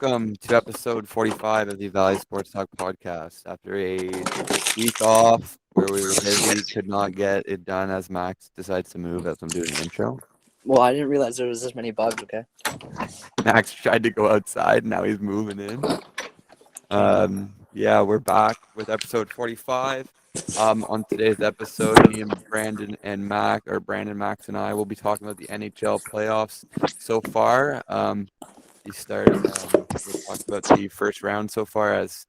welcome to episode 45 of the Valley Sports Talk podcast. After a week off where we were busy, could not get it done as Max decides to move as I'm doing the intro. Well, I didn't realize there was this many bugs, okay? Max tried to go outside, now he's moving in. We're back with episode 45. On today's episode, me and Brandon, Max, and I will be talking about the NHL playoffs so far. We'll talk about the first round so far, as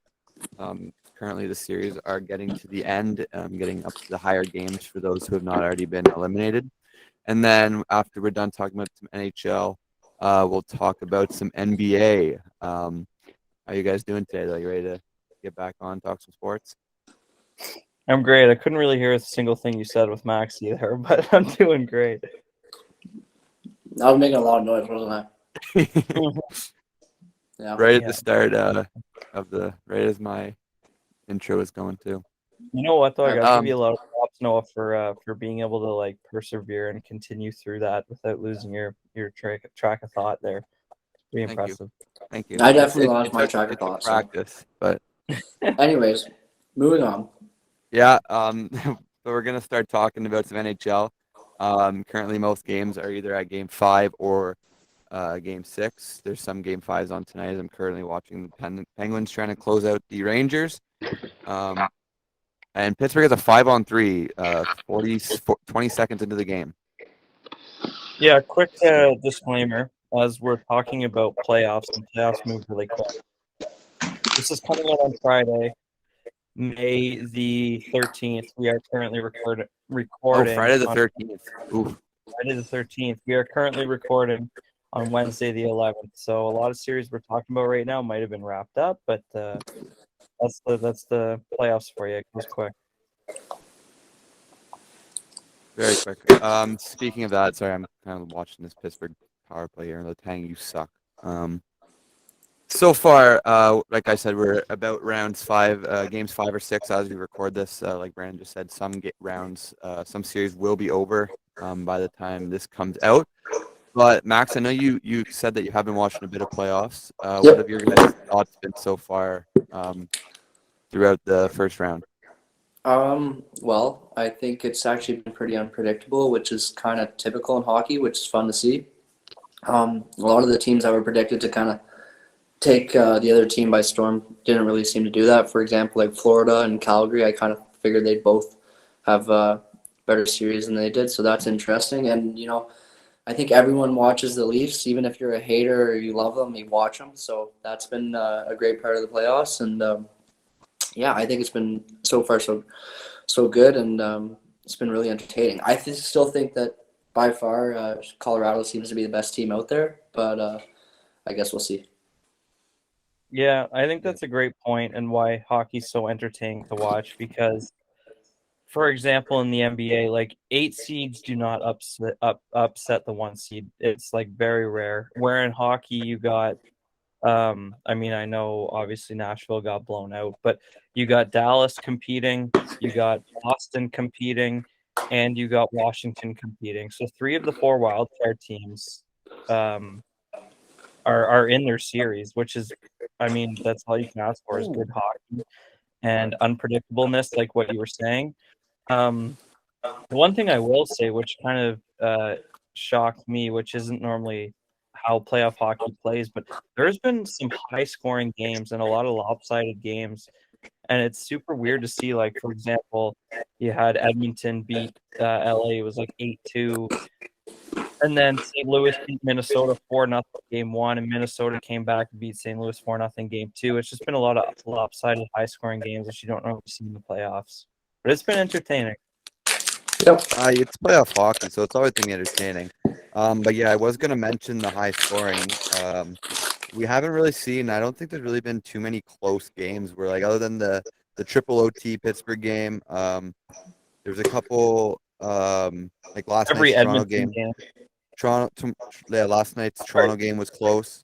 currently the series are getting to the end, getting up to the higher games for those who have not already been eliminated. And then after we're done talking about some NHL, we'll talk about some NBA. How are you guys doing today? Are you ready to get back on, talk some sports? I'm great. I couldn't really hear a single thing you said with Max either, but I'm doing great. I was making a lot of noise, wasn't I? Yeah. Right at the start right as my intro is going too. You know what though? I gotta give you a lot of props, Noah, for being able to persevere and continue through that without losing your track of thought there. Pretty impressive. Thank you. I definitely lost my track of thought. Practice, but anyways, moving on. Yeah. So we're gonna start talking about some NHL. Currently, most games are either at Game 5 or Game 6. There's some Game 5s on tonight. I'm currently watching the Penguins trying to close out the Rangers. And Pittsburgh has a 5-on-3, 20 seconds into the game. Yeah, quick disclaimer. As we're talking about playoffs, and playoffs move really quick. This is coming out on Friday, May the 13th. We are currently recording. Oh, Friday the 13th. Ooh. Friday the 13th. We are currently recording on Wednesday the 11th. So a lot of series we're talking about right now might have been wrapped up, but that's the playoffs for you. It goes quick. Very quick. Speaking of that, sorry, I'm kind of watching this Pittsburgh power play here. The Tang, you suck. So far, like I said, we're about rounds 5, games 5 or 6 as we record this. Like Brandon just said, some some series will be over by the time this comes out. But Max, I know you said that you have been watching a bit of playoffs. What have your guys' thoughts been so far throughout the first round? Well, I think it's actually been pretty unpredictable, which is kind of typical in hockey, which is fun to see. A lot of the teams that were predicted to kind of take the other team by storm didn't really seem to do that. For example, like Florida and Calgary, I kind of figured they'd both have better series than they did, so that's interesting. And, I think everyone watches the Leafs, even if you're a hater or you love them, you watch them. So that's been a great part of the playoffs. And, I think it's been so far so good, and it's been really entertaining. I still think that by far Colorado seems to be the best team out there, but I guess we'll see. Yeah, I think that's a great point, and why hockey's so entertaining to watch, because for example, in the NBA, 8 seeds do not upset the 1 seed. It's very rare. Where in hockey you got, I know obviously Nashville got blown out, but you got Dallas competing, you got Boston competing, and you got Washington competing. So 3 of the 4 wildcard teams are in their series, which is, that's all you can ask for is good hockey and unpredictableness, like what you were saying. The one thing I will say, which kind of shocked me, which isn't normally how playoff hockey plays, but there's been some high-scoring games and a lot of lopsided games, and it's super weird to see. For example, you had Edmonton beat LA. It was 8-2, and then St. Louis beat Minnesota 4-0 game 1, and Minnesota came back and beat St. Louis 4-0 game 2. It's just been a lot of lopsided, high-scoring games that you don't normally see in the playoffs. But it's been entertaining. Yep. It's playoff hockey, so it's always been entertaining. But yeah, I was going to mention the high scoring. We haven't really seen, I don't think there's really been too many close games where, other than the triple OT Pittsburgh game, there's a couple, last night's Toronto game. Last night's Toronto game was close.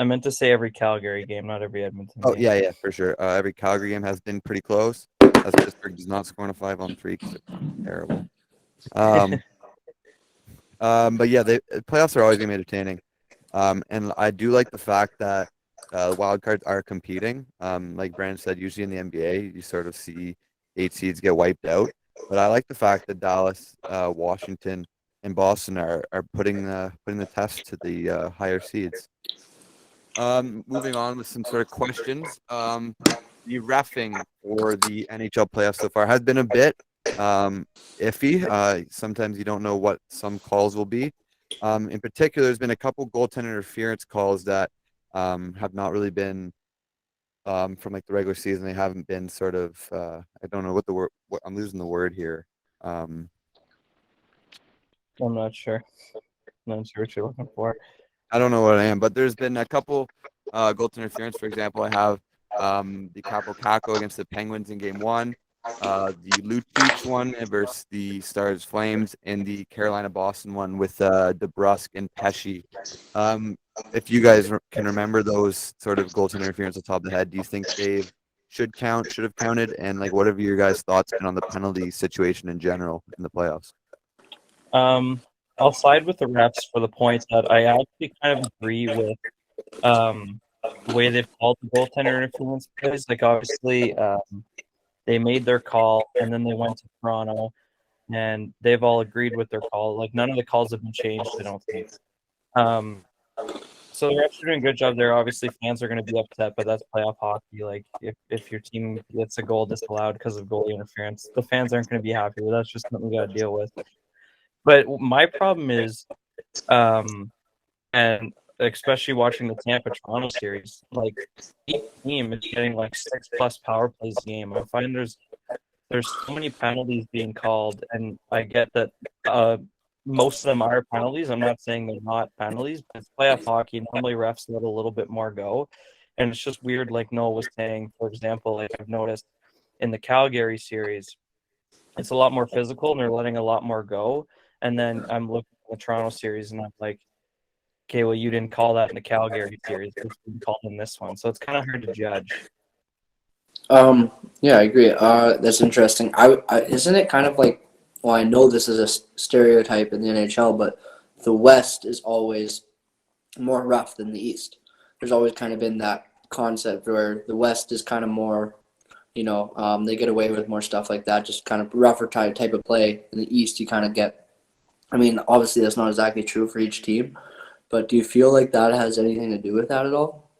I meant to say every Calgary game, not every Edmonton game. Yeah, for sure. Every Calgary game has been pretty close, as Pittsburgh does not score on a 5-on-3 because it's terrible. But yeah, the playoffs are always going to be entertaining. And I do like the fact that wild cards are competing. Like Brandon said, usually in the NBA, you sort of see 8 seeds get wiped out. But I like the fact that Dallas, Washington, and Boston are putting the test to the higher seeds. Moving on with some sort of questions. The reffing for the NHL playoffs so far has been a bit iffy. Sometimes you don't know what some calls will be. In particular, there's been a couple goaltender interference calls that have not really been from like the regular season. They haven't been sort of I don't know what the word. I'm losing the word here. I'm not sure. Not sure what you're looking for. I don't know what I am, but there's been a couple goaltender interference. For example, I have the Capo Caco against the Penguins in Game 1, the Lucic one versus the Stars Flames, and the Carolina Boston one with DeBrusque and Pesci. If you guys can remember those sort of goaltender interference on top of the head, do you think they should have counted? And like, what have your guys' thoughts been on the penalty situation in general in the playoffs? I'll side with the refs for the point that I actually kind of agree with the way they've called the goaltender interference plays. Like, obviously, they made their call, and then they went to Toronto, and they've all agreed with their call. Like, none of the calls have been changed, I don't think. So the refs are doing a good job there. Obviously, fans are going to be upset, but that's playoff hockey. Like, if your team gets a goal disallowed because of goalie interference, the fans aren't going to be happy. That's just something we got to deal with. But my problem is, and especially watching the Tampa Toronto series, like each team is getting like 6+ power plays a game. I find there's so many penalties being called, and I get that most of them are penalties. I'm not saying they're not penalties, but it's playoff hockey. Normally refs let a little bit more go. And it's just weird, like Noah was saying, for example, like I've noticed in the Calgary series, it's a lot more physical and they're letting a lot more go. And then I'm looking at the Toronto series and I'm like, okay, well, you didn't call that in the Calgary series, but you called in this one. So it's kind of hard to judge. Yeah, I agree. That's interesting. Isn't it kind of like, well, I know this is a stereotype in the NHL, but the West is always more rough than the East. There's always kind of been that concept where the West is kind of more, they get away with more stuff like that, just kind of rougher type of play. In the East, you kind of get, I mean, obviously that's not exactly true for each team, but do you feel like that has anything to do with that at all?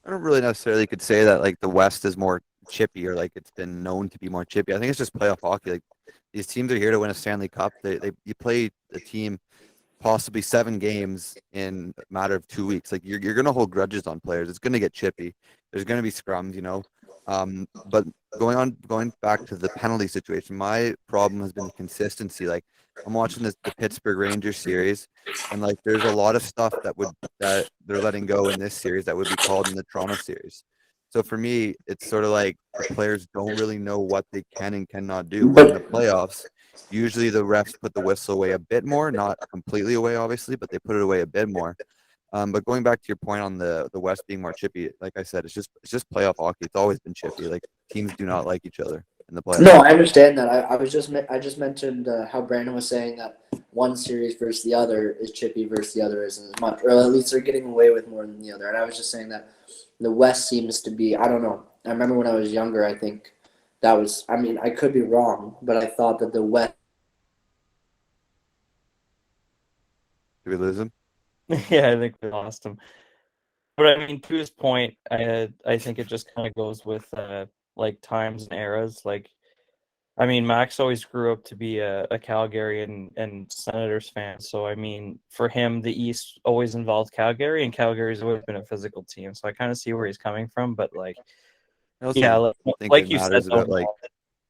I don't really necessarily could say that like the West is more chippy or like it's been known to be more chippy. I think it's just playoff hockey. Like these teams are here to win a Stanley Cup. You play a team possibly 7 games in a matter of 2 weeks. Like you're gonna hold grudges on players. It's gonna get chippy. There's gonna be scrums, But going back to the penalty situation, my problem has been consistency. Like I'm watching the Pittsburgh Rangers series, and like there's a lot of stuff that they're letting go in this series that would be called in the Toronto series. So for me, it's sort of like the players don't really know what they can and cannot do. Where in the But playoffs, usually the refs put the whistle away a bit more, not completely away, obviously, but they put it away a bit more. But going back to your point on the West being more chippy, like I said, it's just playoff hockey. It's always been chippy. Like teams do not like each other in the playoffs. no, I understand that. I just mentioned how Brandon was saying that one series versus the other is chippy versus the other isn't as much, or at least they're getting away with more than the other. And I was just saying that the West seems to be. I don't know. I remember when I was younger. I think that was. I mean, I could be wrong, but I thought that the West. Did we lose him? Yeah, I think we lost him. But I mean, to his point, I think it just kind of goes with like times and eras. Like, I mean, Max always grew up to be a Calgary and Senators fan. So I mean, for him, the East always involved Calgary, and Calgary's always been a physical team. So I kind of see where he's coming from. But like, I also yeah, think it like you said, matters though, about like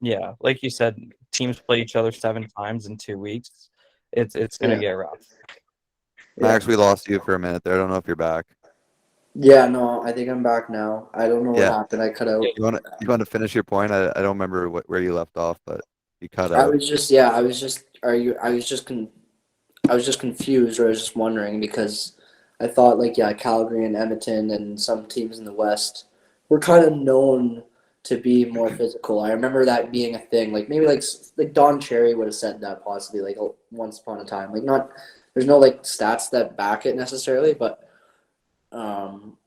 yeah, like you said, teams play each other 7 times in 2 weeks. It's gonna Yeah. get rough. Max. We lost you for a minute there. I don't know if you're back. Yeah. No, I think I'm back now. I don't know what Yeah, happened. I cut out. you want to finish your point? I don't remember where you left off, but you cut I out. was just. Yeah. I was just. Are you? I was just confused, or I was just wondering because I thought like Calgary and Edmonton and some teams in the West were kind of known to be more physical. I remember that being a thing. Like maybe like Don Cherry would have said that possibly like once upon a time. Like there's no like stats that back it necessarily, but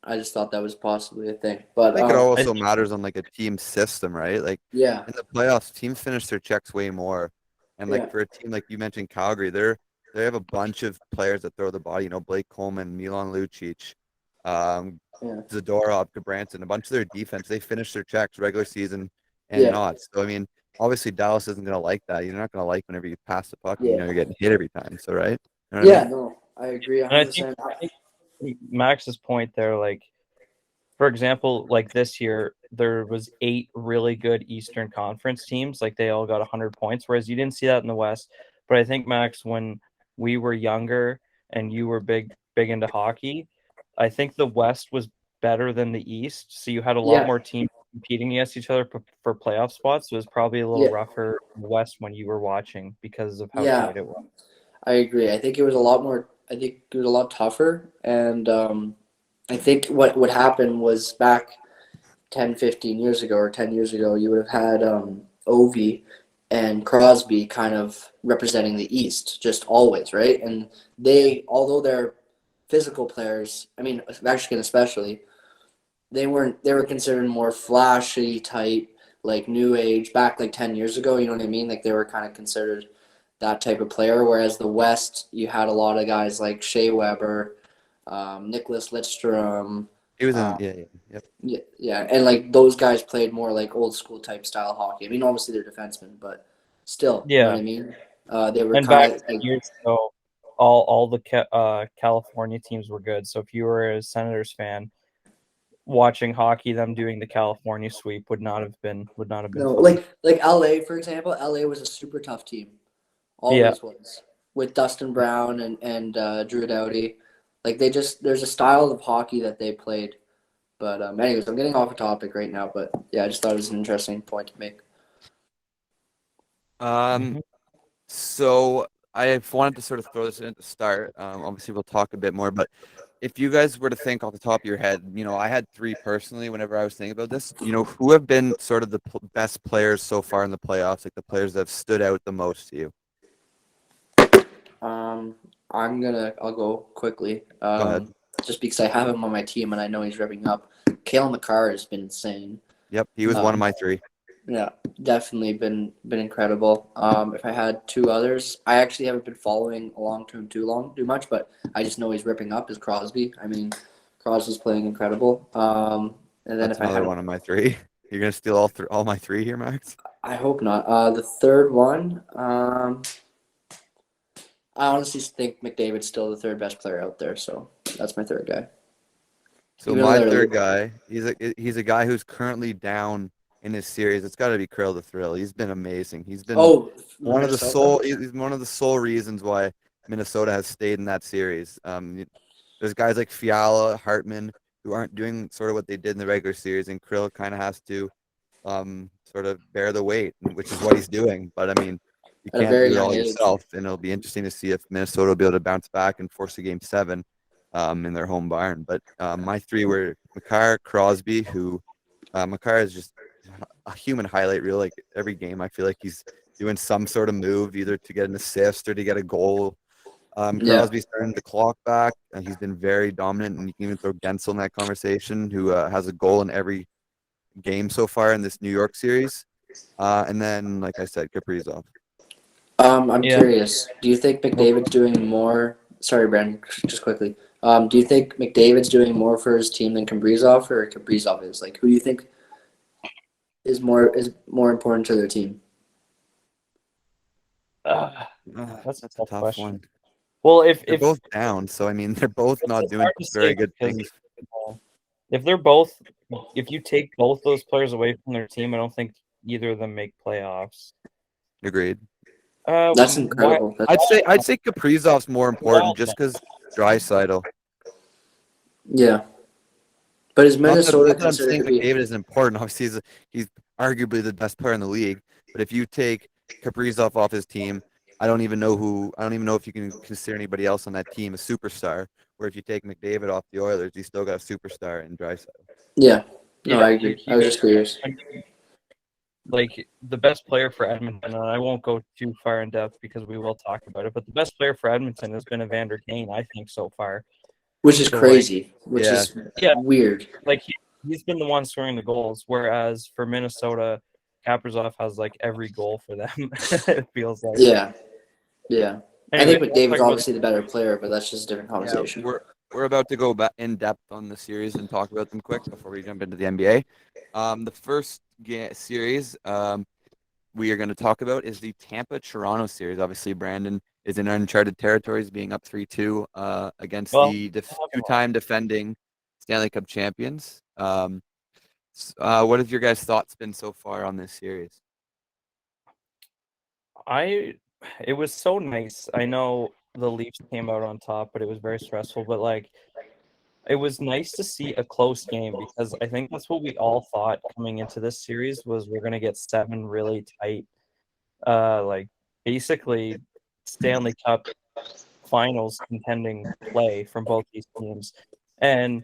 I just thought that was possibly a thing. I But think it I also think, matters on like a team system, right? Like yeah, in the playoffs, teams finish their checks way more. And like yeah, for a team like you mentioned, Calgary, they have a bunch of players that throw the body. You know, Blake Coleman, Milan Lucic, um, yeah, Zadorov, Gabranson, a bunch of their defense. They finish their checks regular season and yeah, not. So I mean, obviously Dallas isn't gonna like that. You're not gonna like whenever you pass the puck and you yeah, know you're getting hit every time. So right? You know what I yeah. mean? No, I agree and 100%. I think Max's point there, like for example, like this year, there was 8 really good Eastern Conference teams. Like they all got 100 points, whereas you didn't see that in the West. But I think Max, when we were younger and you were big into hockey, I think the West was better than the East. So you had a lot Yeah, more teams competing against each other for playoff spots. So it was probably a little yeah, rougher in the West when you were watching because of how yeah. tight it was. I agree. I think it was a lot more. I think it was a lot tougher, and I think what would happen was back 10, 15 years ago or 10 years ago, you would have had Ovi and Crosby kind of representing the East, just always, right? And although they're physical players, I mean, Mexican especially, they were considered more flashy type, like new age, back like 10 years ago, you know what I mean? Like they were kind of considered that type of player, whereas the West, you had a lot of guys like Shea Weber, Nicholas Lidstrom, He was in uh, yeah, yep. yeah, yeah, and like those guys played more like old school type style hockey. I mean, obviously they're defensemen, but still, you know what Yeah. I mean? They were And kind back of 10 like, years ago, all the California teams were good. So if you were a Senators fan, watching hockey, them doing the California sweep would not have been no, fun. like LA for example. LA was a super tough team, Yeah, always was, with Dustin Brown and Drew Doughty. Like they just there's a style of hockey that they played. But anyways, I'm getting off a topic right now. But yeah, I just thought it was an interesting point to make. Um, hmm so I wanted to sort of throw this in at the start. Obviously we'll talk a bit more, but if you guys were to think off the top of your head, you know, I had three personally whenever I was thinking about this, you know, who have been sort of the best players so far in the playoffs, like the players that have stood out the most to you? Um, I'll go quickly. Go ahead. Just because I have him on my team and I know he's revving up. Kale McCarr has been insane. Yep, he was one of Um, my three. yeah, definitely been incredible. If I had two others, I actually haven't been following along to him too much, but I just know he's ripping up is Crosby. I mean, Crosby's playing incredible. And then That's if I had, another one of my three. You're gonna steal all my three here, Max? I hope not. The third one, I honestly think McDavid's still the third best player out there, so that's my third guy. So Even though my they're third guy, he's a guy who's currently down in his series. It's got to be Krill the Thrill. He's been amazing. He's been Minnesota. he's one of the sole reasons why Minnesota has stayed in that series. There's guys like Fiala, Hartman, who aren't doing sort of what they did in the regular series, and Krill kind of has to sort of bear the weight, which is what he's doing. But I mean, you At a can't do very it young all age. yourself, and it'll be interesting to see if Minnesota will be able to bounce back and force a game seven in their home barn. But my three were Makar, Crosby, who Makar is just a human highlight reel. Like every game, I feel like he's doing some sort of move, either to get an assist or to get a goal. Yeah, Crosby's turned the clock back, and he's been very dominant. And you can even throw Gensel in that conversation, who has a goal in every game so far in this New York series. And then, like I said, Kaprizov. I'm yeah. curious. Do you think McDavid's doing more? Sorry, Brandon, just quickly. Do you think McDavid's doing more for his team than Kaprizov, or Kaprizov is? Like, who do you think is more important to their team? Uh, that's a That's a tough tough question. one. Well, They're both down, so I mean, they're both not it's doing hard to say very good because things. if they're both, if you take both those players away from their team, I don't think either of them make playoffs. Agreed. That's Why? incredible. I'd say Kaprizov's more important Wild just because Draisaitl. Yeah, but is Minnesota Not that I'm considered saying to be? McDavid isn't important. Obviously, he's arguably the best player in the league. But if you take Kaprizov off his team, I don't even know if you can consider anybody else on that team a superstar. Where if you take McDavid off the Oilers, you still got a superstar in Draisaitl. Yeah, no, Yeah, I agree. I was just curious. I mean, like the best player for Edmonton, and I won't go too far in depth because we will talk about it, but the best player for Edmonton has been Evander Kane, I think, so far. Which is So, like, crazy, which Yeah. is yeah, weird. like he's been the one scoring the goals, whereas for Minnesota, Kaprizov has like every goal for them. It feels like. Yeah, yeah. I Anyway, think McDavid's obviously the better player, but that's just a different Yeah, conversation. we're about to go back in depth on the series and talk about them quick before we jump into the NBA. The first series we are going to talk about is the Tampa-Toronto series. Obviously, Brandon is in uncharted territories, being up 3-2 against well, the two-time defending Stanley Cup champions. What have your guys' thoughts been so far on this series? it was so nice. I know the Leafs came out on top, but it was very stressful. But like, it was nice to see a close game because I think that's what we all thought coming into this series was we're gonna get 7 really tight, like basically Stanley Cup finals contending play from both these teams. And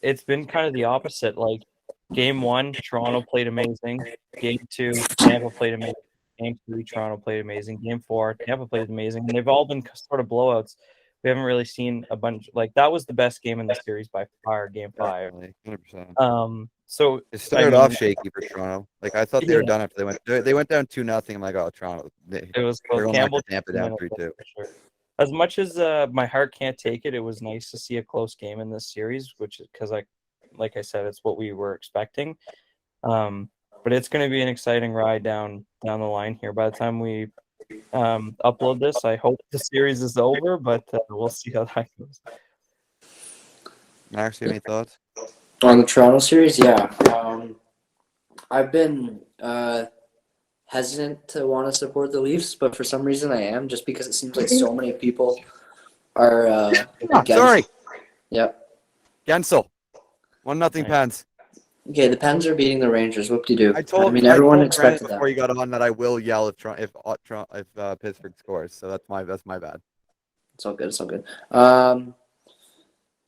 it's been kind of the opposite. Like game 1, Toronto played amazing. Game 2, Tampa played amazing. Game 3, Toronto played amazing. Game 4, Tampa played amazing. And they've all been sort of blowouts. We haven't really seen a bunch like that was the best game in the series by far, game 5. Definitely, 100%. So It I started mean, off shaky for Toronto. Like I thought they were yeah, done after they went down 2-0. I'm like, oh, Toronto, it was they're close. going back to Campbell Tampa came down in at 3-2. for sure. As much as my heart can't take it, it was nice to see a close game in this series, which is because like I said, it's what we were expecting. But it's going to be an exciting ride down the line here. By the time we upload this, I hope the series is over, but we'll see how that goes. Max, you have any thoughts? On the Toronto series, yeah. I've been hesitant to want to support the Leafs, but for some reason I am, just because it seems like so many people are against. Sorry, Yep. Gensel, 1-0 Right. Pens. Okay, the Pens are beating the Rangers. Whoop de doo. I told mean, everyone Brandon expected before that. you got on that I will yell if Pittsburgh scores. So that's my bad. It's all good. It's all good.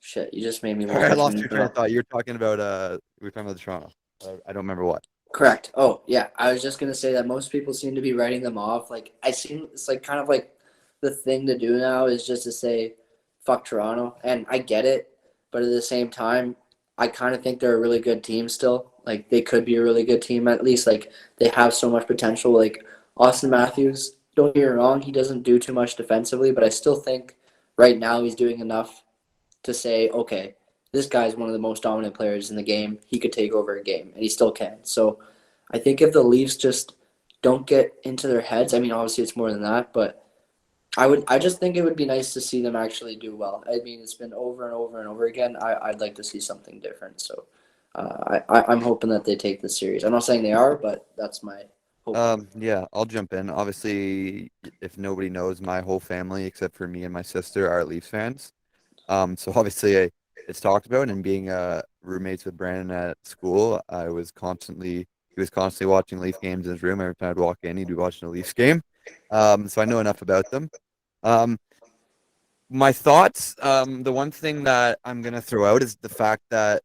Shit, you just made me. Sorry, I lost your train of thought. You were talking about we were talking about Toronto. I don't remember what. Correct. Oh, yeah. I was just gonna say that most people seem to be writing them off. Like it's like kind of like the thing to do now is just to say, "Fuck Toronto," and I get it, but at the same time, I kind of think they're a really good team still. Like they could be a really good team at least. Like they have so much potential. Like Austin Matthews, don't get me wrong, he doesn't do too much defensively, but I still think right now he's doing enough to say, okay, this guy's one of the most dominant players in the game. He could take over a game, and he still can. So I think if the Leafs just don't get into their heads, I mean, obviously it's more than that, but I just think it would be nice to see them actually do well. I mean, it's been over and over and over again. I'd like to see something different. So I'm hoping that they take this series. I'm not saying they are, but that's my hope. Yeah, I'll jump in. Obviously, if nobody knows, my whole family except for me and my sister are Leafs fans. So obviously it's talked about, and being roommates with Brandon at school, he was constantly watching Leaf games in his room. Every time I'd walk in, he'd be watching a Leafs game. So I know enough about them. Um, my thoughts, the one thing that I'm gonna throw out is the fact that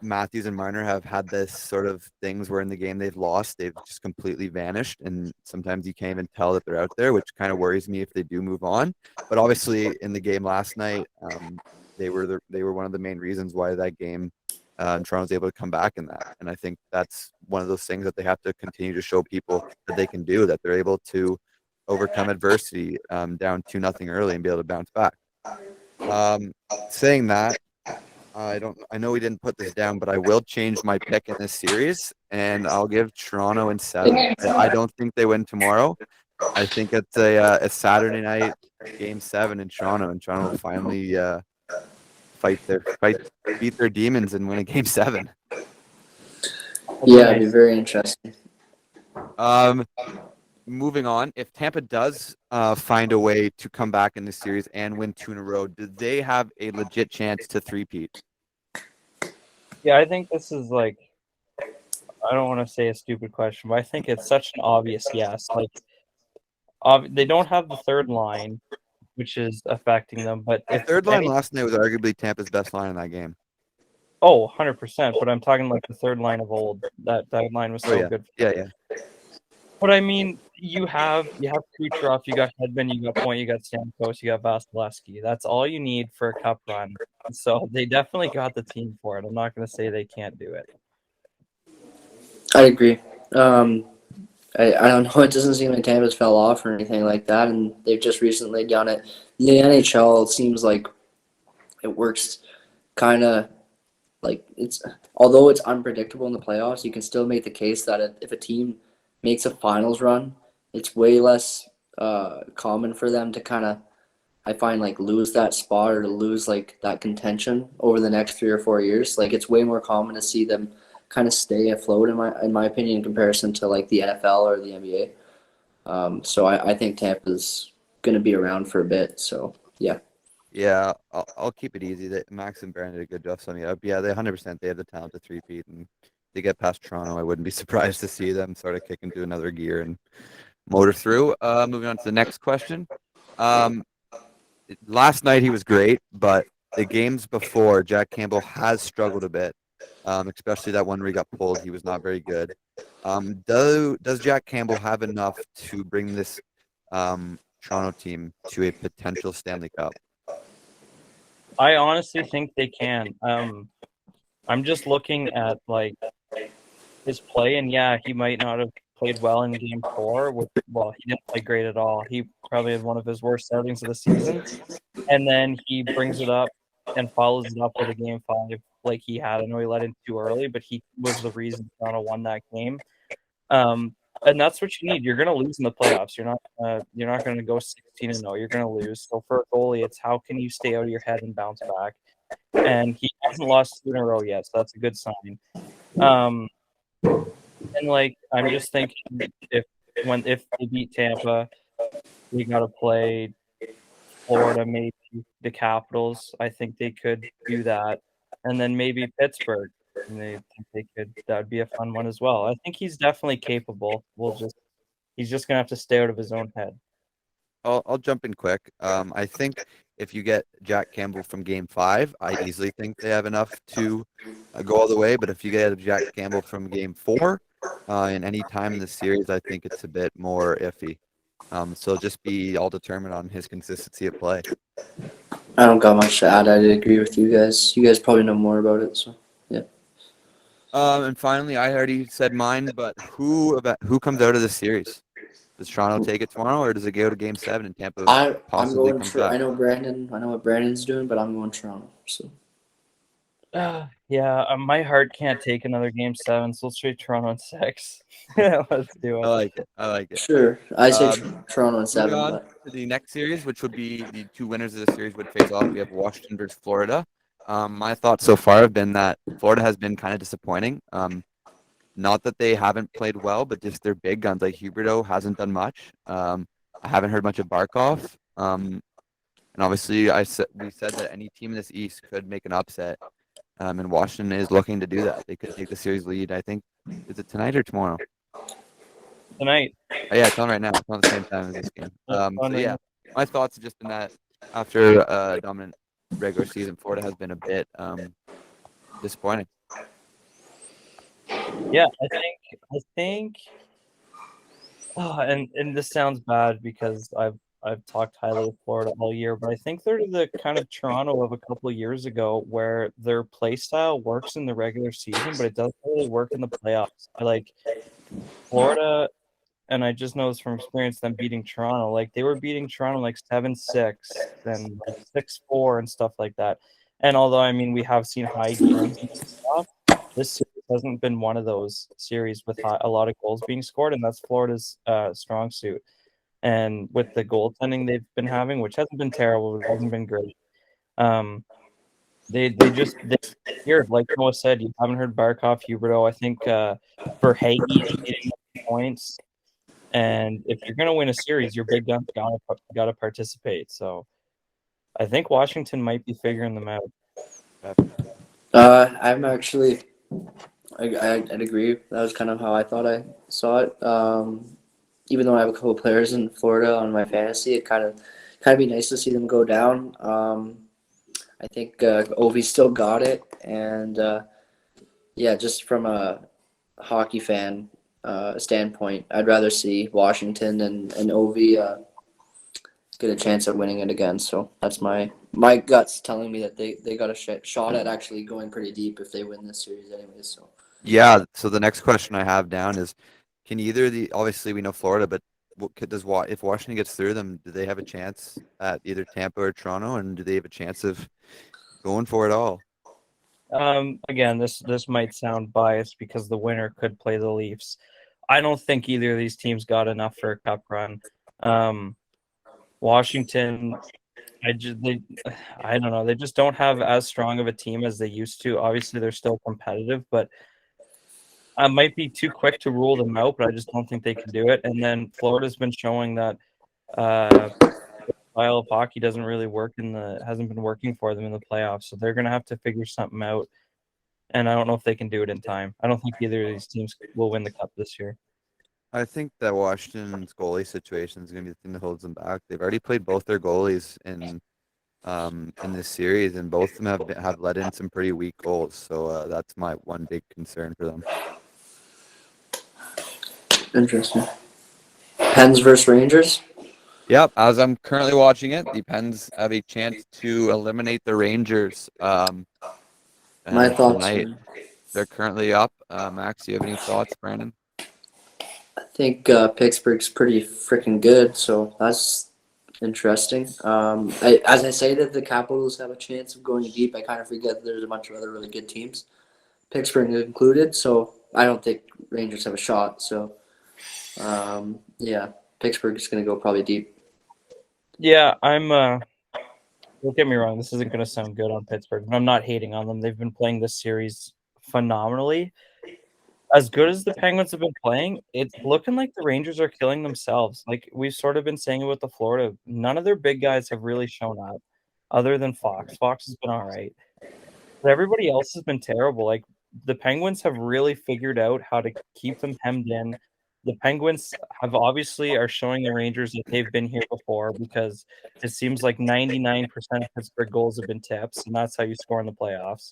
Matthews and Marner have had this sort of things where in the game they've lost, they've just completely vanished, and sometimes you can't even tell that they're out there, which kind of worries me if they do move on. But obviously, in the game last night, they were one of the main reasons why that game Toronto's able to come back in that, and I think that's one of those things that they have to continue to show people that they can do, that they're able to overcome adversity down 2-0 early and be able to bounce back. Saying that, I know we didn't put this down, but I will change my pick in this series, and I'll give Toronto in 7. I don't think they win tomorrow. I think it's a Saturday night game 7 in Toronto, and Toronto will finally beat their demons and win a game 7. Yeah, it'd be very interesting. Moving on, if Tampa does find a way to come back in this series and win 2 in a row, do they have a legit chance to three-peat? Yeah, I think this is like, I don't want to say a stupid question, but I think it's such an obvious yes. Like, they don't have the third line, which is affecting them. But The if third line any, last night was arguably Tampa's best line in that game. Oh, 100%. But I'm talking like the third line of old. That line was Oh so yeah, good. yeah. But I mean, you have Kucherov, you got Hedman, you got Point, you got Stamkos, you got Vasilevsky. That's all you need for a cup run. So they definitely got the team for it. I'm not going to say they can't do it. I agree. I don't know. It doesn't seem like Tampa's fell off or anything like that, and they've just recently done it. The NHL, it seems like it works kind of like it's. Although it's unpredictable in the playoffs, you can still make the case that if a team makes a finals run, it's way less common for them to kind of, I find, like lose that spot or to lose like that contention over the next 3 or 4 years. Like it's way more common to see them kind of stay afloat in my opinion in comparison to like the NFL or the NBA. So I think Tampa's going to be around for a bit. So yeah. Yeah, I'll keep it easy. That Max and Brandon did a good job summing it up. Yeah, they 100% they have the talent to three-peat, and they get past Toronto. I wouldn't be surprised to see them sort of kick into another gear and motor through. Moving on to the next question. Um, Last night he was great, but the games before, Jack Campbell has struggled a bit, especially that one where he got pulled. He was not very good. Does Jack Campbell have enough to bring this Toronto team to a potential Stanley Cup? I honestly think they can. I'm just looking at like his play, and yeah, he might not have played well in Game 4. Well, he didn't play great at all. He probably had one of his worst outings of the season, and then he brings it up and follows it up with a Game 5 like he had. I know he let in too early, but he was the reason Toronto won that game. And that's what you need. You're going to lose in the playoffs. You're not going to go 16-0. You're going to lose. So for a goalie, it's how can you stay out of your head and bounce back. And he hasn't lost 2 in a row yet, so that's a good sign. And like I'm just thinking, if they beat Tampa, we got to play Florida, maybe the Capitals. I think they could do that, and then maybe Pittsburgh. And they think they could. That would be a fun one as well. I think he's definitely capable. He's just gonna have to stay out of his own head. I'll jump in quick. I think if you get Jack Campbell from Game 5, I easily think they have enough to go all the way. But if you get Jack Campbell from Game 4, in any time in the series, I think it's a bit more iffy. So just be all determined on his consistency of play. I don't got much to add. I agree with you guys. You guys probably know more about it. So yeah. And finally, I already said mine, but who comes out of the series? Does Toronto take it tomorrow, or does it go to Game 7 and Tampa I'm possibly going. comes back? I know Brandon. I know what Brandon's doing, but I'm going Toronto. So Yeah, my heart can't take another Game 7, so let's trade Toronto in 6. Let's do I it. like it. I like it. sure, I say Toronto in Moving 7, on but to the next series, which would be the two winners of the series would face off. We have Washington versus Florida. My thoughts so far have been that Florida has been kind of disappointing. Not that they haven't played well, but just their big guns like Huberdeau hasn't done much. I haven't heard much of Barkov. And obviously, we said that any team in this East could make an upset. And Washington is looking to do that. They could take the series lead. I think, is it tonight or tomorrow? Tonight. Oh, yeah, it's on right now. It's on the same time as this game. So Right yeah, now. my thoughts have just been that after a dominant regular season, Florida has been a bit disappointing. Yeah, I think and this sounds bad because I've talked highly of Florida all year, but I think they're the kind of Toronto of a couple of years ago where their play style works in the regular season, but it doesn't really work in the playoffs. I like Florida, and I just know this from experience, them beating Toronto. Like they were beating Toronto like 7-6 and like 6-4 and stuff like that. And although I mean we have seen high games and stuff, this series hasn't been one of those series with a lot of goals being scored, and that's Florida's strong suit. And with the goaltending they've been having, which hasn't been terrible, it hasn't been great. Um, they here, like Noah said, you haven't heard Barkov, Huberto. I think for Hagee getting points, and if you're gonna win a series, your big guns gotta participate. So I think Washington might be figuring them out. I'm actually. I'd agree. That was kind of how I thought I saw it. Even though I have a couple of players in Florida on my fantasy, it kind of be nice to see them go down. I think Ovi still got it, and yeah, just from a hockey fan standpoint, I'd rather see Washington and Ovi get a chance at winning it again. So that's my guts telling me that they got a shot at actually going pretty deep if they win this series, anyways. So Yeah. So the next question I have down is, can either obviously we know Florida, but if Washington gets through them, do they have a chance at either Tampa or Toronto, and do they have a chance of going for it all? Again, this might sound biased because the winner could play the Leafs. I don't think either of these teams got enough for a cup run. Washington, I don't know. They just don't have as strong of a team as they used to. Obviously, they're still competitive, but I might be too quick to rule them out. But I just don't think they can do it. And then Florida's been showing that style of hockey doesn't really work hasn't been working for them in the playoffs. So they're gonna have to figure something out. And I don't know if they can do it in time. I don't think either of these teams will win the cup this year. I think that Washington's goalie situation is going to be the thing that holds them back. They've already played both their goalies in this series, and both of them have let in some pretty weak goals. So that's my one big concern for them. interesting. Pens versus Rangers. Yep, as I'm currently watching it, the Pens have a chance to eliminate the Rangers. My thoughts. Tonight. They're currently up. Max, do you have any thoughts, Brandon? I think Pittsburgh's pretty freaking good, so that's interesting. As I say that the Capitals have a chance of going deep, I kind of forget that there's a bunch of other really good teams, Pittsburgh included. So I don't think Rangers have a shot. So yeah, Pittsburgh's going to go probably deep. Yeah, I'm. Don't get me wrong. This isn't going to sound good on Pittsburgh, but I'm not hating on them. They've been playing this series phenomenally. As good as the Penguins have been playing, it's looking like the Rangers are killing themselves. Like we've sort of been saying about the Florida, none of their big guys have really shown up, other than Fox. Fox has been all right, but everybody else has been terrible. Like the Penguins have really figured out how to keep them hemmed in. The Penguins have obviously are showing the Rangers that they've been here before because it seems like 99% of Pittsburgh goals have been tips, and that's how you score in the playoffs.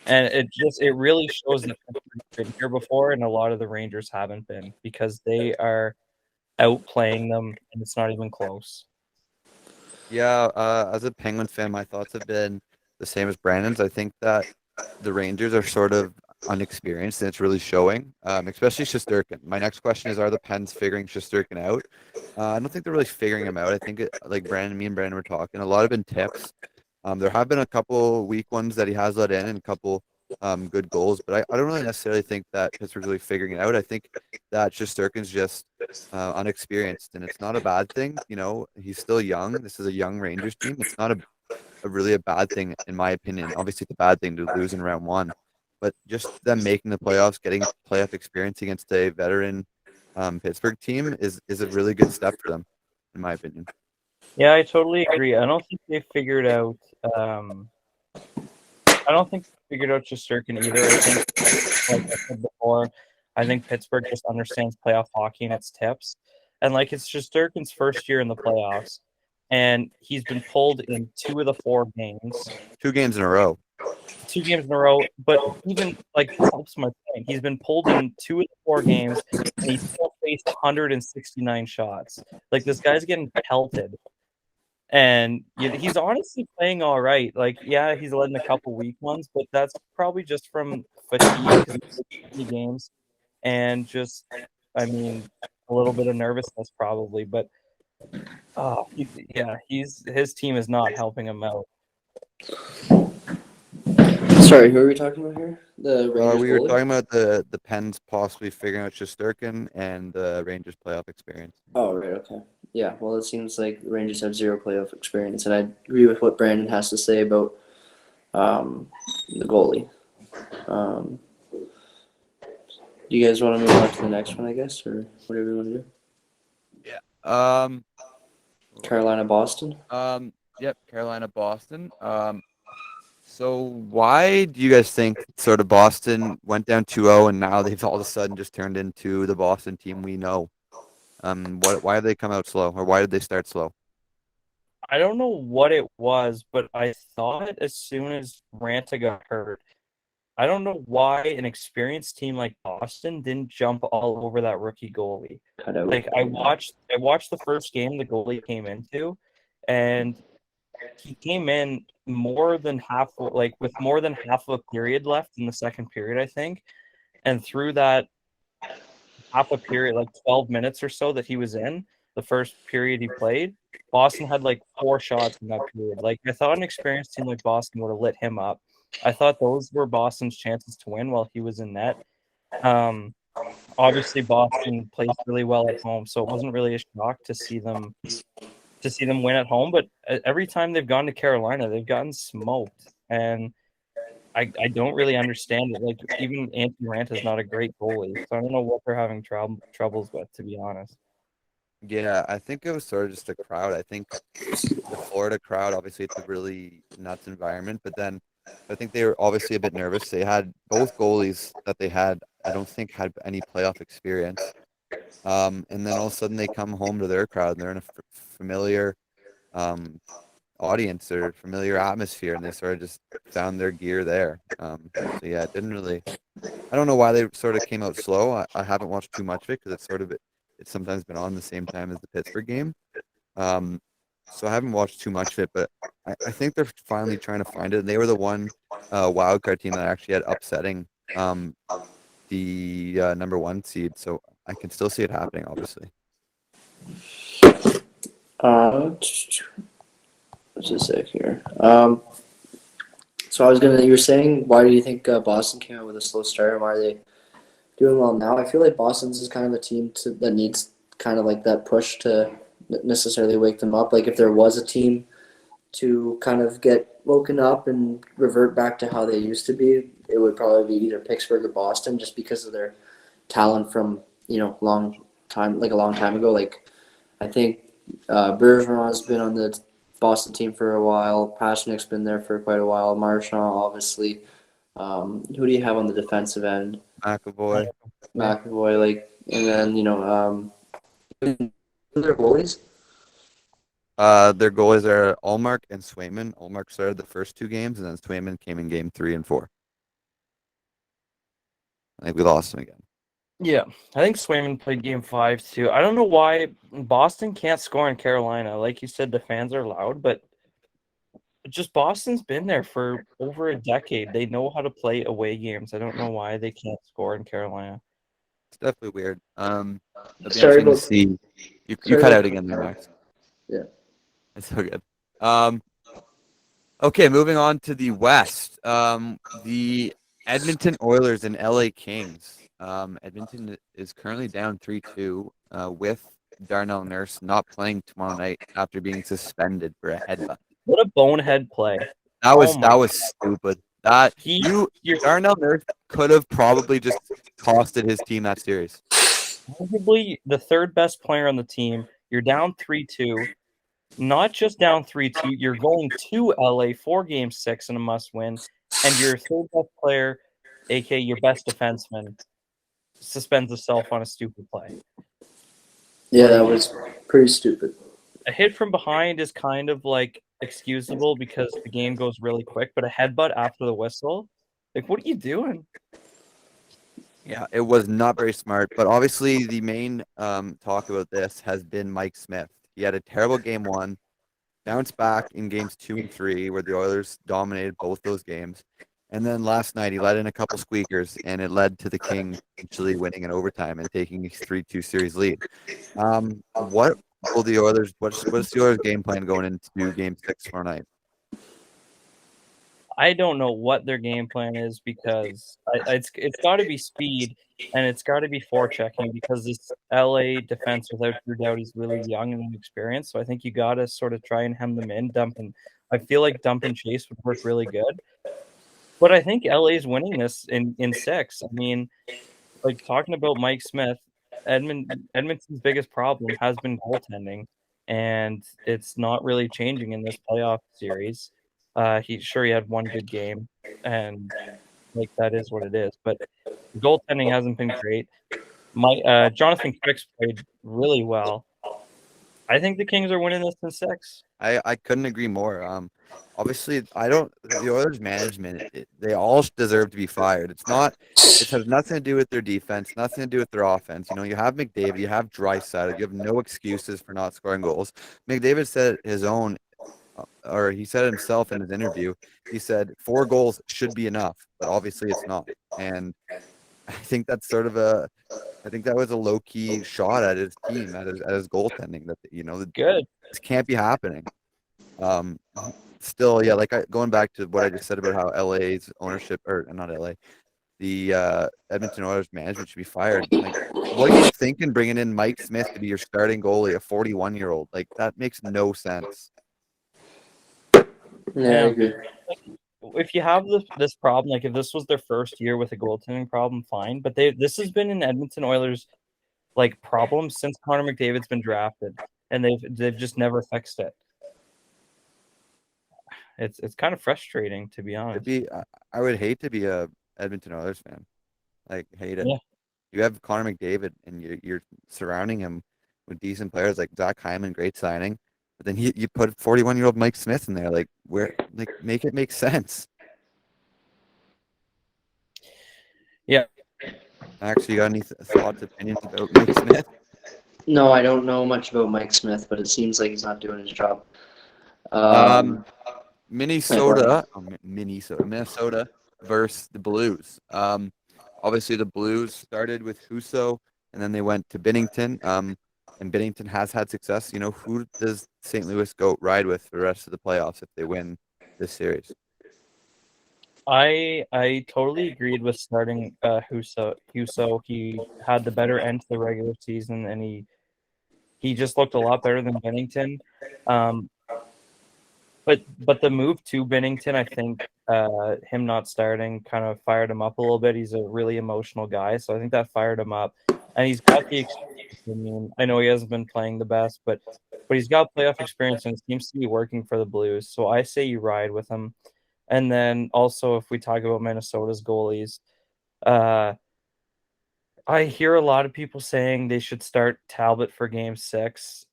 And it really shows that Pittsburgh's been here before, and a lot of the Rangers haven't been because they are outplaying them, and it's not even close. Yeah, as a Penguins fan, my thoughts have been the same as Brandon's. I think that the Rangers are sort of unexperienced, and it's really showing, especially Shesterkin. My next question is, are the Pens figuring Shesterkin out? I don't think they're really figuring him out. I think, like me and Brandon were talking, a lot have been tips. There have been a couple weak ones that he has let in and a couple good goals, but I don't really necessarily think that Pittsburgh's really figuring it out. I think that Shesterkin's just unexperienced, and it's not a bad thing. You know, he's still young. This is a young Rangers team. It's not really a bad thing, in my opinion. Obviously, it's a bad thing to lose in round one, but just them making the playoffs, getting playoff experience against a veteran Pittsburgh team is a really good step for them, in my opinion. Yeah, I totally agree. I don't think they figured out. I don't think they figured out Shesterkin either. I think, like I said before, I think Pittsburgh just understands playoff hockey and its tips. And like it's Shesterkin's first year in the playoffs, and he's been pulled in 2 of the 4 games. 2 games in a row. 2 games in a row, but even like this helps my point. He's been pulled in 2 of the 4 games, and he's still faced 169 shots. Like this guy's getting pelted. And he's honestly playing all right. Like, yeah, he's letting a couple weak ones, but that's probably just from fatigue because he's played games and just, I mean, a little bit of nervousness probably. But his team is not helping him out. Sorry, who are we talking about here? The Rangers We were goalie? talking about the Pens possibly figuring out Shesterkin and the Rangers playoff experience. Oh, right, okay. Yeah, well, it seems like the Rangers have zero playoff experience, and I agree with what Brandon has to say about the goalie. Do you guys want to move on to the next one, I guess, or whatever you want to do? Yeah. Carolina, Boston? Yep, Carolina, Boston. So why do you guys think sort of Boston went down 2-0 and now they've all of a sudden just turned into the Boston team we know? Why did they come out slow, or why did they start slow? I don't know what it was, but I thought as soon as Ranta got hurt, I don't know why an experienced team like Boston didn't jump all over that rookie goalie. Cut out. Like I watched the first game the goalie came into, and he came in with more than half of a period left in the second period, I think. And through that half a period, like 12 minutes or so that he was in, the first period he played, Boston had like 4 shots in that period. Like I thought an experienced team like Boston would have lit him up. I thought those were Boston's chances to win while he was in net. Um, Obviously Boston plays really well at home, so it wasn't really a shock to see them win at home. But every time they've gone to Carolina, they've gotten smoked, and I don't really understand it. Like even Anthony Ranta is not a great goalie, so I don't know what they're having troubles with, to be honest. Yeah, I think it was sort of just the crowd. I think the Florida crowd, obviously, it's a really nuts environment, but then I think they were obviously a bit nervous. They had both goalies that they had, I don't think had any playoff experience. And then all of a sudden they come home to their crowd and they're in a familiar um, audience or familiar atmosphere, and they sort of just found their gear there. So yeah, it didn't really. I don't know why they sort of came out slow. I haven't watched too much of it because it's sometimes been on the same time as the Pittsburgh game. Um, so I haven't watched too much of it, but I think they're finally trying to find it. And they were the one wild card team that actually had upsetting the number one seed. So I can still see it happening, obviously. Just a sec here. So you were saying, why do you think Boston came out with a slow start, and why are they doing well now? I feel like Boston's is kind of a team that needs kind of like that push to necessarily wake them up. Like if there was a team to kind of get woken up and revert back to how they used to be, it would probably be either Pittsburgh or Boston, just because of their talent from a long time ago. Like I think Bergeron's been on the Boston team for a while. Pasternak been there for quite a while. Marchand, obviously. Who do you have on the defensive end? McAvoy. McAvoy, and then their goalies. Their goalies are Ullmark and Swayman. Ullmark started the first 2 games, and then Swayman came in game 3 and 4. I think we lost him again. Yeah, I think Swayman played game 5 too. I don't know why Boston can't score in Carolina. Like you said, the fans are loud, but just Boston's been there for over a decade. They know how to play away games. I don't know why they can't score in Carolina. It's definitely weird. It'll be Sorry interesting to about- see. You sorry cut about- out again there, Max. Yeah. It's so good. Okay, moving on to the West. The Edmonton Oilers and LA Kings. Edmonton is currently down 3-2 with Darnell Nurse not playing tomorrow night after being suspended for a headbutt. What a bonehead play. That was my- that was stupid. Darnell Nurse could have probably just costed his team that series. Arguably the third best player on the team. You're down 3-2. Not just down 3-2, you're going to LA for game 6 in a must-win, and your third best player, aka your best defenseman, suspends himself on a stupid play. Yeah, that was pretty stupid. A hit from behind is kind of like excusable because the game goes really quick, but a headbutt after the whistle, like what are you doing? Yeah, it was not very smart. But obviously, the main talk about this has been Mike Smith. He had a terrible game 1, bounced back in games 2 and 3, where the Oilers dominated both those games. And then last night, he let in a couple squeakers, and it led to the Kings actually winning in overtime and taking a 3-2 series lead. What will the Oilers? What's the Oilers' game plan going into Game 6 tomorrow night? I don't know what their game plan is because it's got to be speed and it's got to be forechecking because this LA defense without Drew Doughty is really young and inexperienced. So I think you got to sort of try and hem them in, I feel like dump and chase would work really good. But I think LA is winning this in 6. I mean, like talking about Mike Smith, Edmonton's biggest problem has been goaltending, and it's not really changing in this playoff series. He had one good game, and like that is what it is. But goaltending hasn't been great. Jonathan Quick's played really well. I think the Kings are winning this in 6. I couldn't agree more. Obviously, the Oilers management, they all deserve to be fired. It has nothing to do with their defense, nothing to do with their offense. You have McDavid, you have Draisaitl, you have no excuses for not scoring goals. McDavid said or he said it himself in his interview. He said 4 goals should be enough, but obviously it's not. And I think that's I think that was a low key shot at his team, at his goaltending. Good. This can't be happening. Um, Still, yeah, going back to what I just said about how LA's ownership, or not LA, the Edmonton Oilers management should be fired. Like, what are you thinking bringing in Mike Smith to be your starting goalie, a 41-year-old? Like, that makes no sense. Yeah, I agree. If you have this problem, like if this was their first year with a goaltending problem, fine. But this has been an Edmonton Oilers like problem since Connor McDavid's been drafted, and they've just never fixed it. It's kind of frustrating, to be honest. I would hate to be a Edmonton Oilers fan. Like, hate it. Yeah. You have Connor McDavid, and you're surrounding him with decent players like Zach Hyman, great signing. But then you put 41-year-old Mike Smith in there. Like, make it make sense. Yeah. Actually, you got any thoughts, opinions about Mike Smith? No, I don't know much about Mike Smith, but it seems like he's not doing his job. Minnesota versus the Blues. Obviously the Blues started with Husso, and then they went to Binnington. And Binnington has had success. Who does St. Louis go ride with for the rest of the playoffs if they win this series? I totally agreed with starting Husso. He had the better end to the regular season, and he just looked a lot better than Binnington. But the move to Binnington, I think him not starting kind of fired him up a little bit. He's a really emotional guy, so I think that fired him up. And he's got the experience. I mean, I know he hasn't been playing the best, but he's got playoff experience, and it seems to be working for the Blues. So I say you ride with him. And then also, if we talk about Minnesota's goalies, I hear a lot of people saying they should start Talbot for Game 6.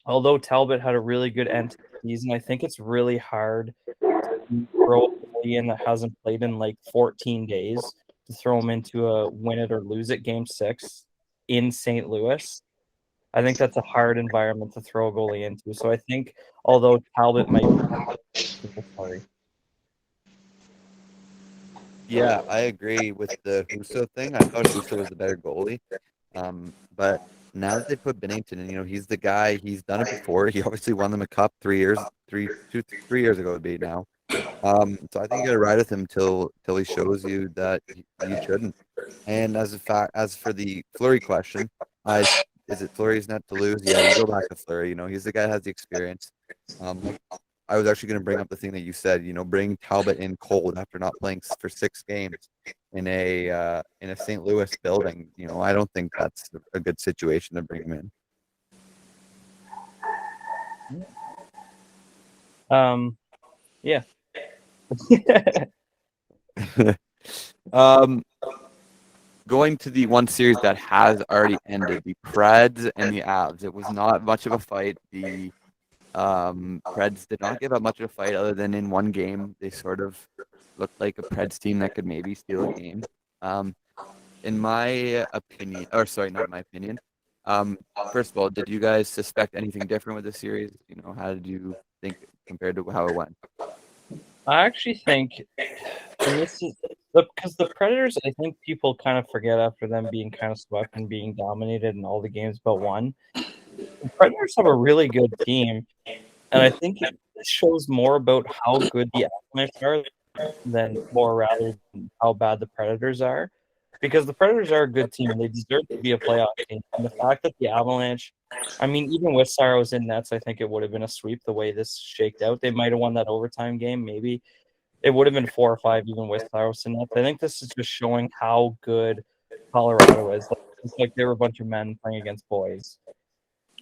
Although Talbot had a really good end to the season, I think it's really hard to throw a goalie in that hasn't played in like 14 days to throw him into a win it or lose it Game 6 in St. Louis. I think that's a hard environment to throw a goalie into. So I think although Talbot might sorry. Yeah, I agree with the Husso thing. I thought Husso was the better goalie. But now that they put Binnington in, he's the guy. He's done it before. He obviously won them a cup 3 years ago would be now. So I think you got to ride with him till he shows you that you shouldn't. And as for the Fleury question, is it Fleury's net to lose? Yeah, you go back to Fleury. He's the guy that has the experience. I was actually going to bring up the thing that you said. Bring Talbot in cold after not playing for 6 games in a St. Louis building. I don't think that's a good situation to bring him in. Yeah. Going to the one series that has already ended, the Preds and the Avs. It was not much of a fight. The Preds did not give up much of a fight other than in one game. They sort of looked like a Preds team that could maybe steal a game. In my opinion, or sorry, not my opinion. First of all, did you guys suspect anything different with the series? How did you think compared to how it went? I actually think, and this is because the Predators, I think people kind of forget after them being kind of swept and being dominated in all the games but one. The Predators have a really good team, and I think it shows more about how good the Avalanche are than how bad the Predators are. Because the Predators are a good team and they deserve to be a playoff team. And the fact that the Avalanche, I mean, even with Saros in nets, I think it would have been a sweep the way this shaked out. They might have won that overtime game, maybe. It would have been 4 or 5 even with Saros in nets. I think this is just showing how good Colorado is. It's like they were a bunch of men playing against boys.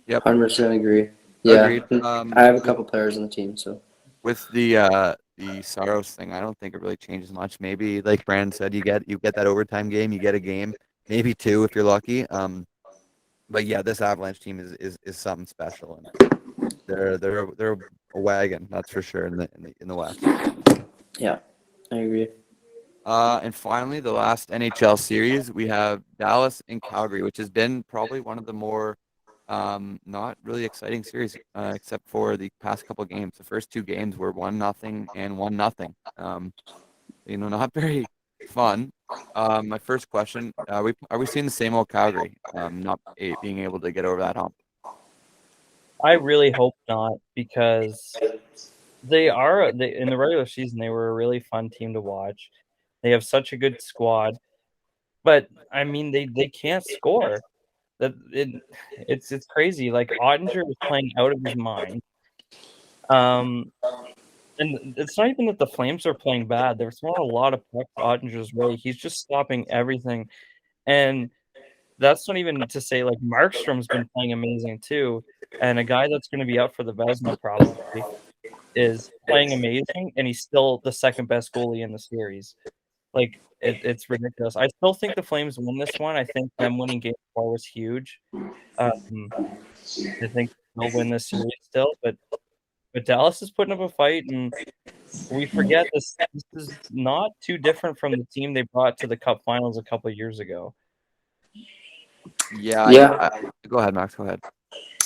Yep. 100% agree. Yeah, agreed. I have a couple players on the team, so. With the Saros thing, I don't think it really changes much. Maybe, like Brandon said, you get that overtime game, you get a game, maybe 2 if you're lucky. But yeah, this Avalanche team is something special, and they're a wagon, that's for sure in the West. Yeah, I agree. And finally, the last NHL series, we have Dallas and Calgary, which has been probably one of the more not really exciting series, except for the past couple games. The first two games were 1-0 and 1-0. Not very fun. My first question: are we seeing the same old Calgary, not being able to get over that hump? I really hope not, because in the regular season they were a really fun team to watch. They have such a good squad, but I mean they can't score. It's crazy. Like Ottinger is playing out of his mind. Um, and it's not even that the Flames are playing bad. They're throwing a lot of pucks Ottinger's way. He's just stopping everything. And that's not even to say like Markstrom's been playing amazing too. And a guy that's going to be up for the Vezina probably is playing amazing, and he's still the second best goalie in the series. Like it's ridiculous. I still think the Flames win this one. I think them winning Game 4 was huge. Um, I think they'll win this series still, but Dallas is putting up a fight, and we forget this. This is not too different from the team they brought to the Cup Finals a couple of years ago. Yeah, Yeah. go ahead, Max. Go ahead.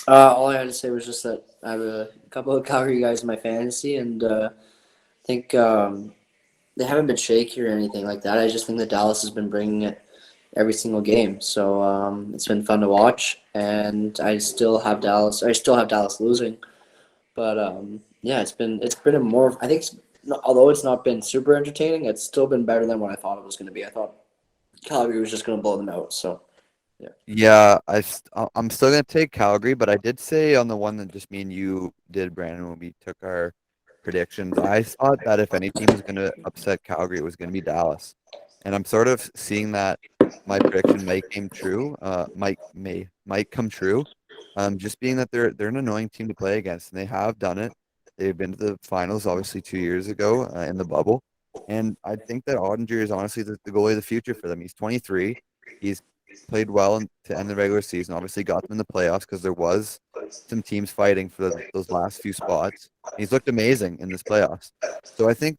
All I had to say was just that I have a couple of Calgary guys in my fantasy, and I think they haven't been shaky or anything like that. I just think that Dallas has been bringing it every single game, so it's been fun to watch. And I still have Dallas. I still have Dallas losing, but yeah, it's been a more. I think although it's not been super entertaining, it's still been better than what I thought it was going to be. I thought Calgary was just going to blow them out. So yeah. Yeah, I'm still gonna take Calgary, but I did say on the one that just me and you did, Brandon, when we took our predictions, I thought that if any team was gonna upset Calgary, it was gonna be Dallas, and I'm sort of seeing that my prediction might came true. Might come true. Just being that they're an annoying team to play against, and they have done it. They've been to the finals, obviously 2 years ago in the bubble, and I think that Ottinger is honestly the goalie of the future for them. He's 23. He's played well to end the regular season. Obviously, got them in the playoffs because there was some teams fighting for those last few spots. He's looked amazing in this playoffs. So I think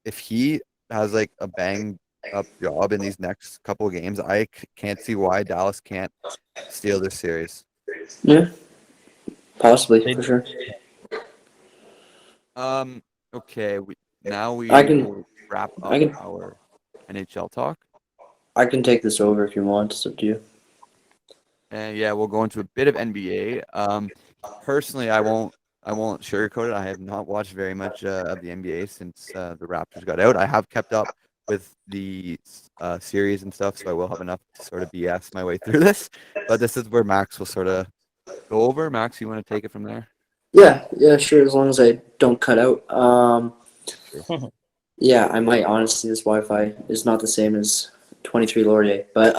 if he has like a bang up job in these next couple of games, I can't see why Dallas can't steal this series. Yeah, possibly They, for sure. Okay. Now we I can will wrap I up can our NHL talk. I can take this over if you want. It's up to you. And yeah, we'll go into a bit of NBA. Personally, I won't sugarcoat it. I have not watched very much of the NBA since the Raptors got out. I have kept up with the series and stuff, so I will have enough to sort of BS my way through this. But this is where Max will sort of go over. Max, you want to take it from there? Yeah, sure. As long as I don't cut out. Sure. Yeah, I might honestly. This Wi-Fi is not the same as 23 Laurier, but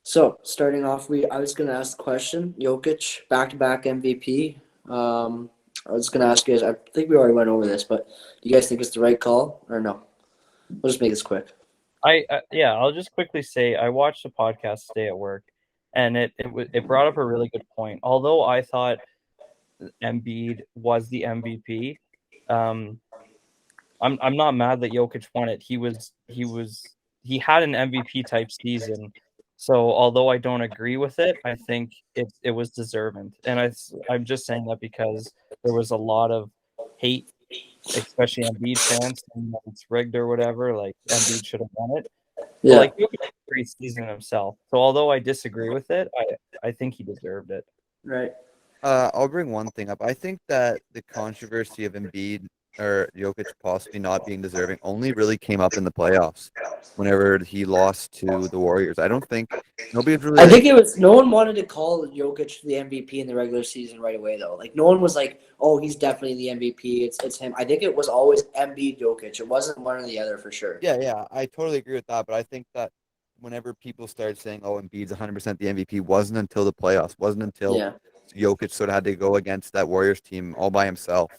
So starting off, I was gonna ask the question. Jokic, back-to-back MVP. I was gonna ask you guys. I think we already went over this, but do you guys think it's the right call or no? We'll just make this quick. yeah, I'll just quickly say I watched a podcast today at work, and it brought up a really good point. Although I thought Embiid was the MVP, um, I'm not mad that Jokic won it. He had an MVP type season. So although I don't agree with it, I think it was deserving. And I'm just saying that because there was a lot of hate, especially Embiid fans saying that it's rigged or whatever. Like Embiid should have won it. But Yeah, like Jokic had a great season himself. So although I disagree with it, I think he deserved it. right. I'll bring one thing up. I think that the controversy of Embiid or Jokic possibly not being deserving only really came up in the playoffs whenever he lost to the Warriors. I don't think nobody's really I like, think it was no one wanted to call Jokic the MVP in the regular season right away though. Like no one was like, "Oh, he's definitely the MVP. It's him." I think it was always Embiid Jokic. It wasn't one or the other for sure. yeah, I totally agree with that. But I think that whenever people started saying, "Oh, Embiid's 100% the MVP," wasn't until the playoffs, wasn't until Yeah, Jokic sort of had to go against that Warriors team all by himself.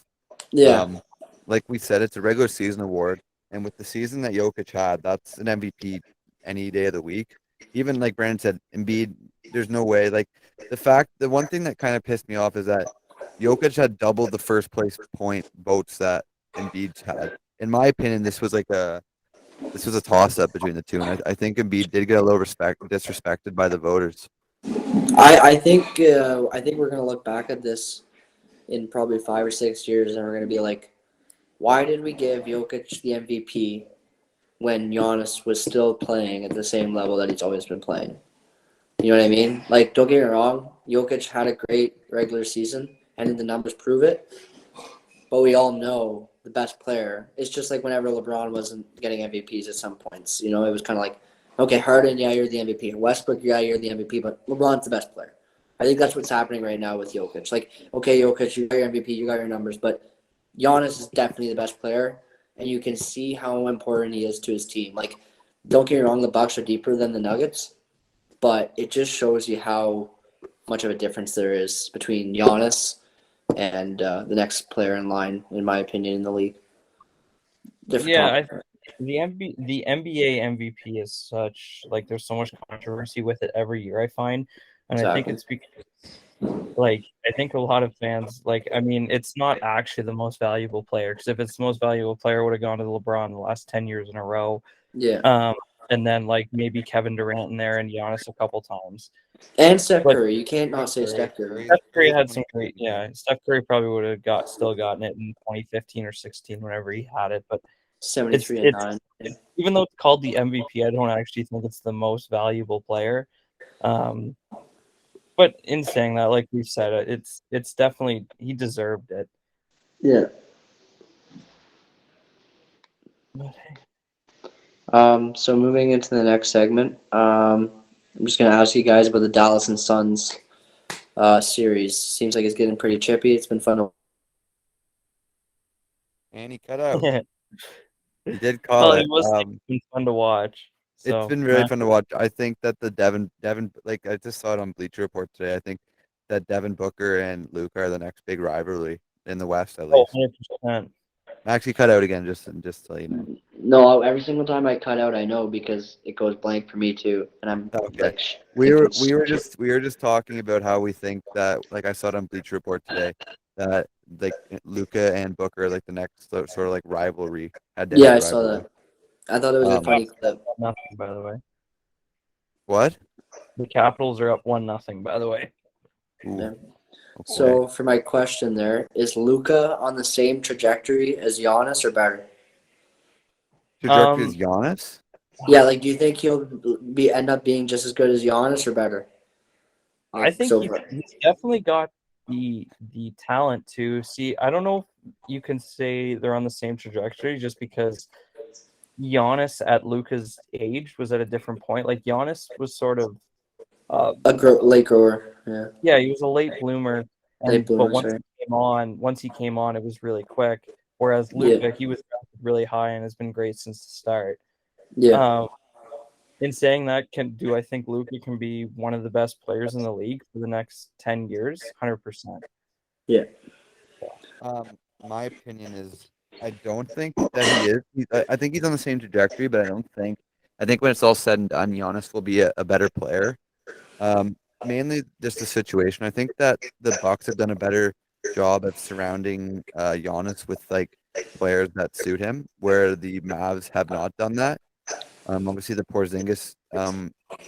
yeah, Um, like we said, it's a regular season award, and with the season that Jokic had, that's an MVP any day of the week. Even like Brandon said, Embiid there's no way. Like the one thing that kind of pissed me off is that Jokic had double the first place point votes that Embiid had. In my opinion, this was a toss up between the two, and I think Embiid did get a little disrespected by the voters. I think we're gonna look back at this in probably 5 or 6 years, and we're gonna be like, why did we give Jokic the MVP when Giannis was still playing at the same level that he's always been playing? You know what I mean? Like, don't get me wrong, Jokic had a great regular season, and the numbers prove it. But we all know the best player. It's just like whenever LeBron wasn't getting MVPs at some points. You know, it was kind of like, okay, Harden, yeah, you're the MVP. Westbrook, yeah, you're the MVP, but LeBron's the best player. I think that's what's happening right now with Jokic. Like, okay, Jokic, you got your MVP, you got your numbers, but Giannis is definitely the best player, and you can see how important he is to his team. Like, don't get me wrong, the Bucks are deeper than the Nuggets, but it just shows you how much of a difference there is between Giannis and the next player in line, in my opinion, in the league. Different Yeah, topic. the NBA MVP is such like there's so much controversy with it every year, I find, and I think Exactly. it's because like I think a lot of fans like I mean it's not actually the most valuable player because if it's the most valuable player, would have gone to LeBron the last 10 years in a row, Yeah. and then like maybe Kevin Durant in there and Giannis a couple times. And Steph But Curry. You can't not say Steph Curry. Steph Curry had some great, yeah. Steph Curry probably would have still gotten it in 2015 or 16 whenever he had it, but 73 and it's 9. even though it's called the MVP, I don't actually think it's the most valuable player. But in saying that, like we've said, it's definitely he deserved it. Yeah. But hey. So moving into the next segment, I'm just gonna ask you guys about the Dallas and Suns series. Seems like it's getting pretty chippy. It's been fun to And he cut out. Yeah. He did call Well, it. it was been fun to watch. It's So been really fun to watch. I think that the Devin, like I just saw it on Bleacher Report today. I think that Devin Booker and Luka are the next big rivalry in the West, at least. 100%. I actually cut out again, just to let you know. No, every single time I cut out, I know because it goes blank for me too, and I'm Okay. like, We were just talking about how we think that, like I saw it on Bleacher Report today, that like Luka and Booker are like the next sort of like rivalry, head-to-head yeah, I saw rivalry. that. I thought it was a funny clip. Nothing, by the way. What? The Capitals are up 1-0, by the way. Ooh, Yeah. okay. So for my question, there is Luka on the same trajectory as Giannis or better? Trajectory is Giannis? Yeah, like do you think he'll end up being just as good as Giannis or better? I Like, think so he's definitely got the talent to see. I don't know if you can say they're on the same trajectory just because Giannis at Luka's age was at a different point. Like Giannis was sort of late grower. Yeah, yeah, he was a late bloomer, late but bloomer. Sorry. once he came on, it was really quick. Whereas Yeah. Luka, he was drafted really high and has been great since the start. Yeah. In saying that, I think Luka can be one of the best players in the league for the next 10 years? 100%. Yeah. My opinion is I don't think that he is. I think he's on the same trajectory, but I don't think. I think when it's all said and done, Giannis will be a better player. Mainly just the situation. I think that the Bucks have done a better job at surrounding Giannis with like players that suit him, where the Mavs have not done that. Obviously the Porzingis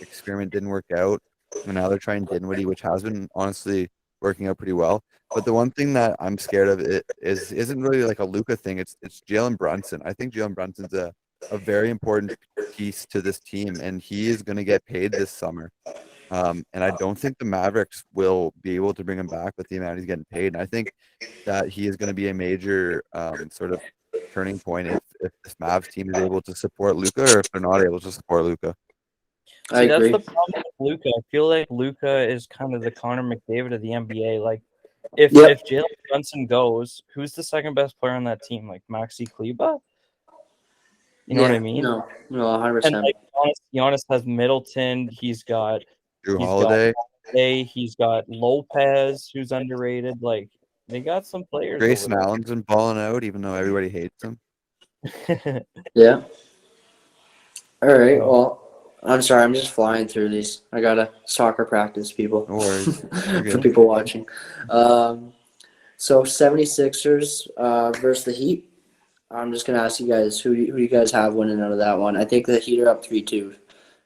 experiment didn't work out, and now they're trying Dinwiddie, which has been honestly working out pretty well. But the one thing that I'm scared of isn't really like a Luka thing. It's Jalen Brunson. I think Jalen Brunson's a very important piece to this team, and he is going to get paid this summer. And I don't think the Mavericks will be able to bring him back with the amount he's getting paid. And I think that he is going to be a major sort of turning point if this Mavs team is able to support Luka or if they're not able to support Luka. I That's agree. the problem with Luka. I feel like Luka is kind of the Connor McDavid of the NBA. Like, if Jalen Brunson goes, who's the second best player on that team? Like Maxi Kleba? You know what I mean? No, 100%. And like Giannis has Middleton. He's got Drew Holiday, he's got Lopez, who's underrated. Like they got some players. Grayson Allen's been balling out, even though everybody hates him. Yeah. All right. Well, I'm sorry, I'm just flying through these. I got a soccer practice, people. No worries. You're For good. people watching. So 76ers versus the Heat. I'm just going to ask you guys, who do you guys have winning out of that one? I think the Heat are up 3-2.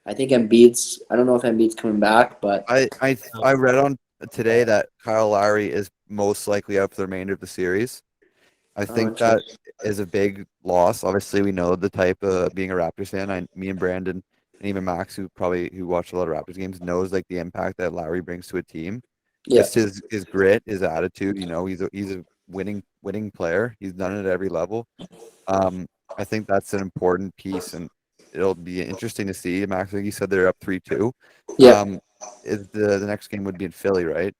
I think Embiid's, I don't know if Embiid's coming back, but I read on today that Kyle Lowry is most likely out for the remainder of the series. I think that interesting. is a big loss. Obviously, we know the type of being a Raptors fan. Me and Brandon and even Max, who watched a lot of Raptors games, knows like the impact that Lowry brings to a team. Yeah, Just his grit, his attitude. He's a winning player. He's done it at every level. Um, I think that's an important piece, and it'll be interesting to see. Max, like you said, they're up 3-2. yeah. Is the next game would be in Philly, right?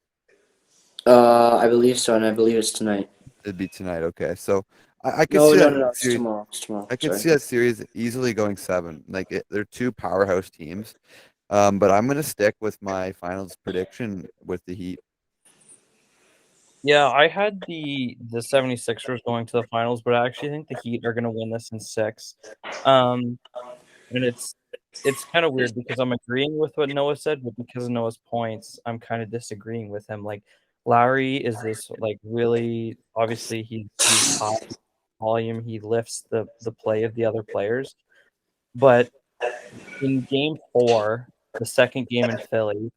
I believe so, and I believe it's tonight. It'd be tonight. Okay, so I could No, see no, that no, no. It's series. tomorrow. It's tomorrow. I could Sorry. see that series easily going 7. They're two powerhouse teams. But I'm gonna stick with my finals prediction with the Heat. Yeah, I had the 76ers going to the finals, but I actually think the Heat are going to win this in 6. Um, and it's kind of weird because I'm agreeing with what Noah said, but because of Noah's points, I'm kind of disagreeing with him. Like Lowry is this like really obviously he's high volume, he lifts the play of the other players, but in game 4, the second game in Philly,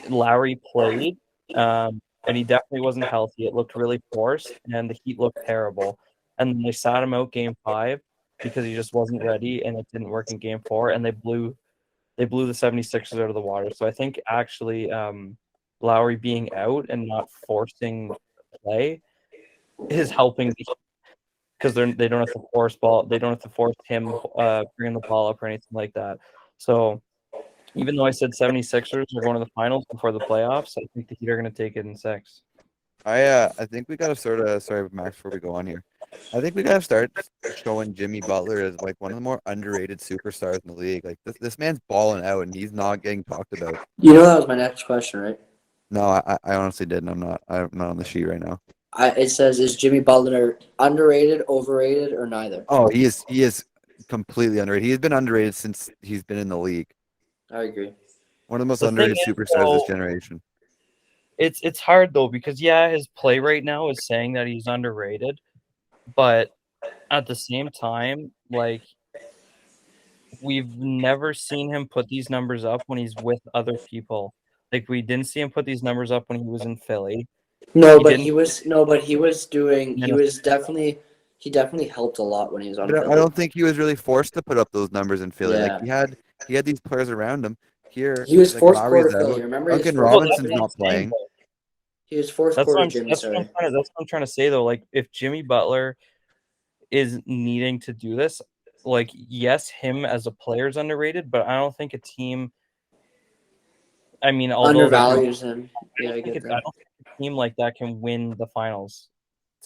Lowry played, and he definitely wasn't healthy. It looked really forced, and the Heat looked terrible. And then they sat him out game 5 because he just wasn't ready, and it didn't work in game 4, and they blew the 76ers out of the water. So I think actually Lowry being out and not forcing play is helping because they don't have to force ball. They don't have to force him bringing the ball up or anything like that. So even though I said 76ers are going to the finals before the playoffs, I think the Heat are going to take it in 6. I think we gotta sort of sorry, Max, before we go on here. I think we gotta start showing Jimmy Butler as like one of the more underrated superstars in the league. Like this man's balling out, and he's not getting talked about. You know that was my next question, right? No, I honestly didn't. I'm not on the sheet right now. It says, is Jimmy Butler underrated, overrated, or neither? Oh, he is completely underrated. He's been underrated since he's been in the league. I agree. One of the most The thing underrated is, superstars of this though, generation. it's hard though because yeah, his play right now is saying that he's underrated, but at the same time, like we've never seen him put these numbers up when he's with other people. Like we didn't see him put these numbers up when he was in Philly. No, He but didn't he was no, but he was doing. He Minnesota. was definitely. He definitely helped a lot when he was on But I Philly. don't think he was really forced to put up those numbers in Philly. Like Yeah, he had these players around him. Here, he was like fourth quarter Lowry's Philly. out. Remember his Duncan fourth Well, quarter that's Robinson's what Jimmy. I'm not saying playing. though. He was fourth quarter Jimmy. Sorry. That's what I'm trying to say though. Like if Jimmy Butler is needing to do this, like yes, him as a player is underrated, but I don't think a team. I mean, although they're going, Undervalues him. Yeah, I get I that. don't think a team like that can win the finals.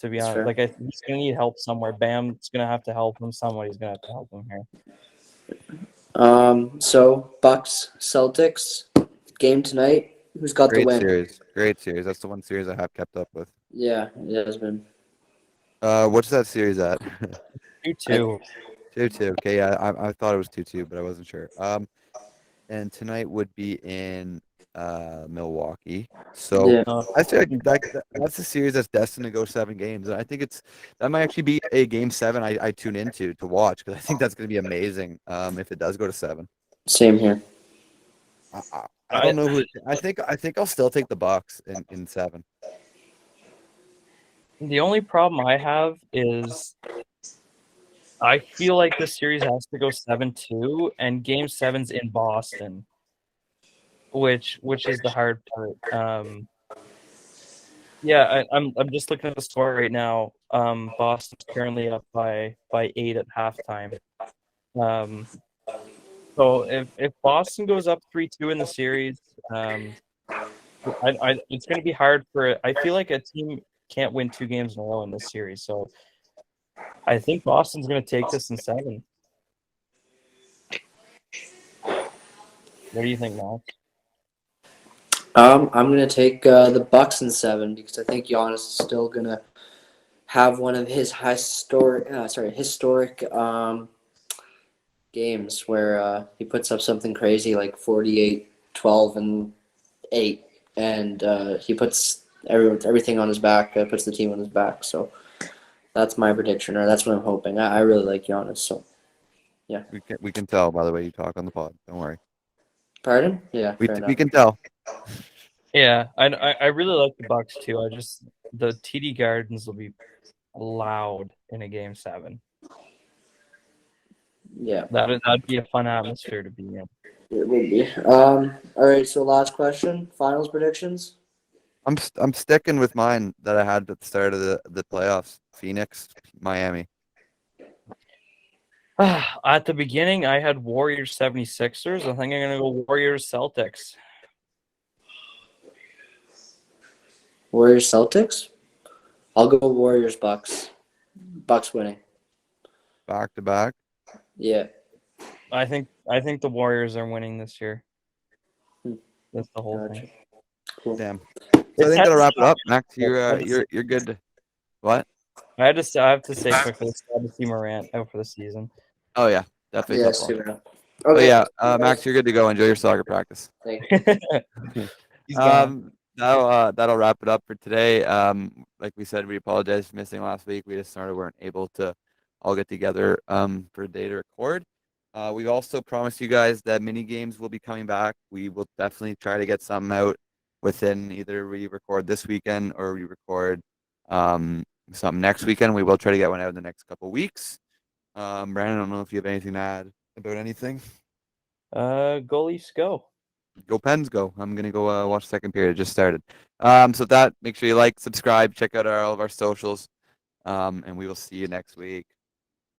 To be That's honest, fair. like he's gonna need help somewhere. Bam's gonna have to help him. Somebody's gonna have to help him here. So Bucks Celtics game tonight. Who's got the Great win? series. Great series. That's the one series I have kept up with. Yeah, it has been. What's that series at? 2-2. 2-2. Okay, yeah, I thought it was 2-2, but I wasn't sure. And tonight would be in Milwaukee. So Yeah. I say that's a series that's destined to go 7 games, and I think that might actually be a game 7 I tune into to watch because I think that's going to be amazing. If it does go to 7, Same here. I don't know who. I think I'll still take the Bucks in 7. The only problem I have is I feel like this series has to go 7-2, and Game 7's in Boston, which is the hard part. Yeah, I'm just looking at the score right now. Boston's currently up by 8 at halftime. Um, so if Boston goes up 3-2 in the series, it's going to be hard for. I feel like a team can't win 2 games in a row in this series, so I think Boston's going to take this in 7. What do you think, Max? I'm gonna take the Bucks in 7 because I think Giannis is still gonna have one of his historic games where he puts up something crazy like 48, 12, and 8, and he puts everything on his back, puts the team on his back. So that's my prediction, or that's what I'm hoping. I really like Giannis. So We can tell by the way you talk on the pod. Don't worry. pardon? Yeah, We fair we enough. can tell. Yeah, I really like the Bucks too. The TD Gardens will be loud in a game 7. Yeah, That'd be a fun atmosphere to be in. it would be. All right. So last question. Finals predictions. I'm sticking with mine that I had at the start of the playoffs. Phoenix, Miami. At the beginning, I had Warriors 76ers. I think I'm gonna go Warriors Celtics. Warriors Celtics. I'll go Warriors Bucks. Bucks winning. Back to back. Yeah. I think the Warriors are winning this year. That's the whole Gotcha. thing. Cool. Damn. So I think that'll wrap it up. Max, you're good. What? I have to say quickly, it's sad to see Morant out for the season. Oh yeah, definitely Yeah, tough one. super. But Okay. yeah, Max, you're good to go. Enjoy your soccer practice. Thank you. He's gone. That'll wrap it up for today. Like we said, we apologize for missing last week. We just weren't able to all get together for a day to record. We also promised you guys that mini games will be coming back. We will definitely try to get something out within either we record this weekend or we record something next weekend. We will try to get one out in the next couple weeks. Brandon, I don't know if you have anything to add about anything. Go Leafs, go. Go Pens, go. I'm going to go watch second period. It just started. So with that, make sure you like, subscribe, check out all of our socials, and we will see you next week.